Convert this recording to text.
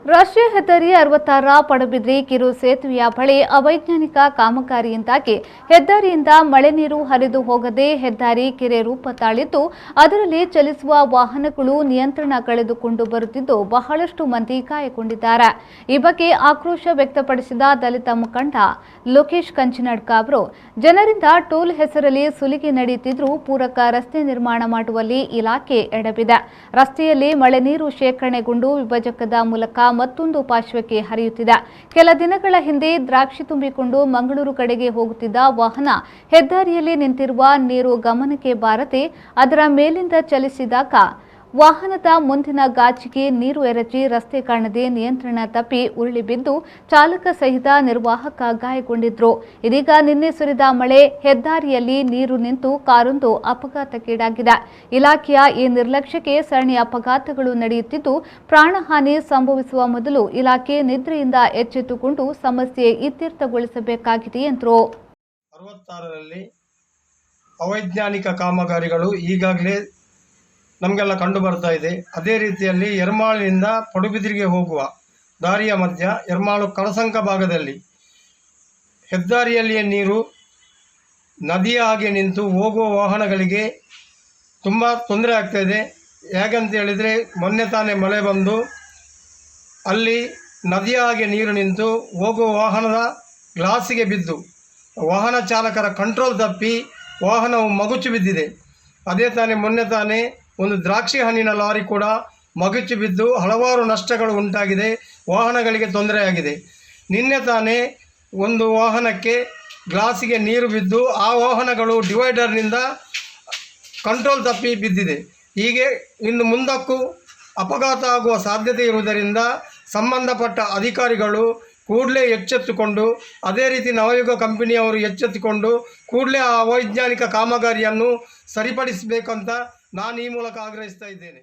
ರಾಷ್ಟ್ರೀಯ ಹೆದ್ದಾರಿ 66ರ ಪಡುಬಿದ್ರಿ ಕಿರು ಸೇತುವೆಯ ಬಳಿ ಅವೈಜ್ಞಾನಿಕ ಕಾಮಗಾರಿಯಿಂದಾಗಿ ಹೆದ್ದಾರಿಯಿಂದ ಮಳೆ ನೀರು ಹರಿದು ಹೋಗದೆ ಹೆದ್ದಾರಿ ಕೆರೆ ರೂಪ ತಾಳಿದ್ದು ಅದರಲ್ಲಿ ಚಲಿಸುವ ವಾಹನಗಳು ನಿಯಂತ್ರಣ ಕಳೆದುಕೊಂಡು ಬರುತ್ತಿದ್ದು ಬಹಳಷ್ಟು ಮಂದಿ ಗಾಯಗೊಂಡಿದ್ದಾರೆ. ಈ ಬಗ್ಗೆ ಆಕ್ರೋಶ ವ್ಯಕ್ತಪಡಿಸಿದ ದಲಿತ ಮುಖಂಡ ಲೋಕೇಶ್ ಕಂಚಿನಡ್ಕ ಅವರು ಜನರಿಂದ ಟೋಲ್ ಹೆಸರಲ್ಲಿ ಸುಲಿಗೆ ನಡೆಯುತ್ತಿದ್ದರೂ ಪೂರಕ ರಸ್ತೆ ನಿರ್ಮಾಣ ಮಾಡುವಲ್ಲಿ ಇಲಾಖೆ ಎಡವಿದೆ. ರಸ್ತೆಯಲ್ಲಿ ಮಳೆ ನೀರು ಶೇಖರಣೆಗೊಂಡು ವಿಭಜಕದ ಮೂಲಕ ಮತ್ತೊಂದು ಪಾರ್ಶ್ವಕ್ಕೆ ಹರಿಯುತ್ತಿದೆ. ಕೆಲ ದಿನಗಳ ಹಿಂದೆ ದ್ರಾಕ್ಷಿ ತುಂಬಿಕೊಂಡು ಮಂಗಳೂರು ಕಡೆಗೆ ಹೋಗುತ್ತಿದ್ದ ವಾಹನ ಹೆದ್ದಾರಿಯಲ್ಲಿ ನಿಂತಿರುವ ನೀರು ಗಮನಕ್ಕೆ ಬಾರದೆ ಅದರ ಮೇಲಿಂದ ಚಲಿಸಿದಾಗ ವಾಹನದ ಮುಂದಿನ ಗಾಜಿಗೆ ನೀರು ಎರಚಿ ರಸ್ತೆ ಕಾಣದೆ ನಿಯಂತ್ರಣ ತಪ್ಪಿ ಉರುಳಿ ಬಿದ್ದು ಚಾಲಕ ಸಹಿತ ನಿರ್ವಾಹಕ ಗಾಯಗೊಂಡಿದ್ರು. ಇದೀಗ ನಿನ್ನೆ ಸುರಿದ ಮಳೆ ಹೆದ್ದಾರಿಯಲ್ಲಿ ನೀರು ನಿಂತು ಕಾರೊಂದು ಅಪಘಾತಕ್ಕೀಡಾಗಿದೆ. ಇಲಾಖೆಯ ಈ ನಿರ್ಲಕ್ಷ್ಯಕ್ಕೆ ಸರಣಿ ಅಪಘಾತಗಳು ನಡೆಯುತ್ತಿದ್ದು ಪ್ರಾಣಹಾನಿ ಸಂಭವಿಸುವ ಮೊದಲು ಇಲಾಖೆ ನಿದ್ರೆಯಿಂದ ಎಚ್ಚೆತ್ತುಕೊಂಡು ಸಮಸ್ಯೆ ಇತ್ಯರ್ಥಗೊಳಿಸಬೇಕಾಗಿದೆ ಎಂದರು. 66ರಲ್ಲಿ ಅವೈಜ್ಞಾನಿಕ ಕಾಮಗಾರಿಗಳು ಈಗಾಗಲೇ ನಮಗೆಲ್ಲ ಕಂಡು ಬರ್ತಾ ಇದೆ. ಅದೇ ರೀತಿಯಲ್ಲಿ ಎರ್ಮಾಳಿನಿಂದ ಪಡುಬಿದ್ರಿಗೆ ಹೋಗುವ ದಾರಿಯ ಮಧ್ಯ ಎರ್ಮಾಳು ಕಳಸಂಕ ಭಾಗದಲ್ಲಿ ಹೆದ್ದಾರಿಯಲ್ಲಿಯೇ ನೀರು ನದಿಯ ಹಾಗೆ ನಿಂತು ಹೋಗುವ ವಾಹನಗಳಿಗೆ ತುಂಬ ತೊಂದರೆ ಆಗ್ತಾಯಿದೆ. ಹೇಗಂತ ಹೇಳಿದರೆ ಮೊನ್ನೆ ತಾನೇ ಮಳೆ ಬಂದು ಅಲ್ಲಿ ನದಿಯ ಹಾಗೆ ನೀರು ನಿಂತು ಹೋಗುವ ವಾಹನದ ಗ್ಲಾಸಿಗೆ ಬಿದ್ದು ವಾಹನ ಚಾಲಕರ ಕಂಟ್ರೋಲ್ ತಪ್ಪಿ ವಾಹನವು ಮಗುಚು ಬಿದ್ದಿದೆ. ಅದೇ ತಾನೇ ಮೊನ್ನೆ ತಾನೇ ಒಂದು ದ್ರಾಕ್ಷಿ ಹಣ್ಣಿನ ಲಾರಿ ಕೂಡ ಮಗುಚಿ ಬಿದ್ದು ಹಲವಾರು ನಷ್ಟಗಳು ಉಂಟಾಗಿದೆ, ವಾಹನಗಳಿಗೆ ತೊಂದರೆಯಾಗಿದೆ. ನಿನ್ನೆ ತಾನೇ ಒಂದು ವಾಹನಕ್ಕೆ ಗ್ಲಾಸಿಗೆ ನೀರು ಬಿದ್ದು ಆ ವಾಹನಗಳು ಡಿವೈಡರ್ನಿಂದ ಕಂಟ್ರೋಲ್ ತಪ್ಪಿ ಬಿದ್ದಿದೆ. ಹೀಗೆ ಇನ್ನು ಮುಂದಕ್ಕೂ ಅಪಘಾತ ಆಗುವ ಸಾಧ್ಯತೆ ಇರುವುದರಿಂದ ಸಂಬಂಧಪಟ್ಟ ಅಧಿಕಾರಿಗಳು ಕೂಡಲೇ ಎಚ್ಚೆತ್ತುಕೊಂಡು, ಅದೇ ರೀತಿ ನವಯುಗ ಕಂಪನಿಯವರು ಎಚ್ಚೆತ್ತುಕೊಂಡು ಕೂಡಲೇ ಆ ಅವೈಜ್ಞಾನಿಕ ಕಾಮಗಾರಿಯನ್ನು ಸರಿಪಡಿಸಬೇಕಂತ ನಾನು ಈ ಮೂಲಕ ಆಗ್ರಹಿಸ್ತಾ ಇದ್ದೇನೆ.